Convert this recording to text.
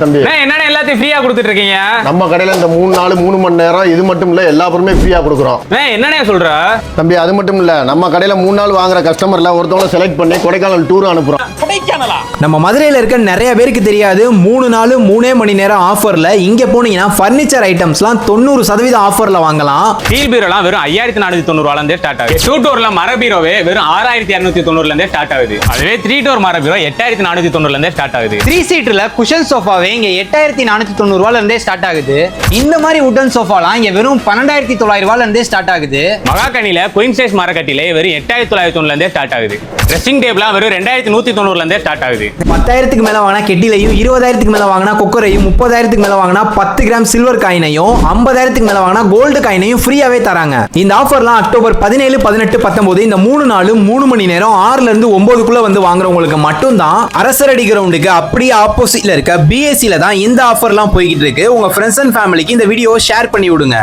தம்பி என்னென்ன எல்லாத்தையும் ஃப்ரீயா கொடுத்துட்டு இருக்கீங்க? நம்ம கடையில இந்த 3 நாள் 3 மணி நேரம் இது மட்டும் இல்ல எல்லா பொருளுமே ஃப்ரீயா கொடுக்குறோம். என்னென்ன சொல்ற தம்பி அது மட்டும் இல்ல நம்ம கடையில 3 நாள் வாங்குற கஸ்டமர்ல ஒருத்தவங்க செலக்ட் பண்ணி கொடைக்கானல் டூர் அனுப்புறோம். நம்ம மதுரையில இருக்க நிறைய பேருக்கு தெரியாது 3 நாள் 3 மணி நேரம் ஆஃபர்ல இங்க போனீங்கன்னா பர்னிச்சர் ஐட்டம்ஸ்லாம் 90% ஆஃபர்ல வாங்கலாம். ஸ்டீல் பீரோலாம் வெறும் 5490 ரூபாயில இருந்தே ஸ்டார்ட் ஆகுது. 2 டோர்ல மர பீரோவே வெறும் 6290 ல இருந்தே ஸ்டார்ட் ஆகுது. அதுவே 3 டோர் மர பீரோ 8490 ல இருந்தே ஸ்டார்ட் ஆகுது. 3 சீட்டர்ல குஷன் சோஃபாவே இங்க 8490 ரூபாயில இருந்தே ஸ்டார்ட் ஆகுது. இந்த மாதிரி வுடன் சோஃபாலாம் இங்க வெறும் 12900 ரூபாயில இருந்தே ஸ்டார்ட் ஆகுது. மகாகனில குயின் சைஸ் மரக்கட்டிலே வெறும் 8990 ல இருந்தே ஸ்டார்ட் ஆகுது. ட்ரெஸ்ஸிங் டேபிள்லாம் வெறும் 2190 ல இருந்தே ஸ்டார்ட் ஆகுது. 10,000க்கு மேல வாங்கினா கெட்டிலையும் 20,000க்கு மேல வாங்கினா குக்கரையும் 30,000க்கு மேல வாங்கினா 10 கிராம் சில்வர் காயினையும் 50,000க்கு மேல வாங்கினா கோல்டு காயினையும் ஃப்ரீயாவே தராங்க. இந்த ஆஃபர்லாம் அக்டோபர் 17, 18, 19 இந்த 3 நாளும் 3 மணி நேரம் 6ல இருந்து 9க்குள்ள வந்து வாங்குறவங்களுக்கு மட்டும்தான். அரசரடி கிரவுண்டுக்கு அப்படியே ஆப்போசிட்ல இருக்க BAC ல தான் இந்த ஆஃபர்லாம் போய்கிட்டு இருக்கு. உங்க ஃப்ரெண்ட்ஸ் அண்ட் ஃபேமிலிக்கு இந்த வீடியோ ஷேர் பண்ணி விடுங்க.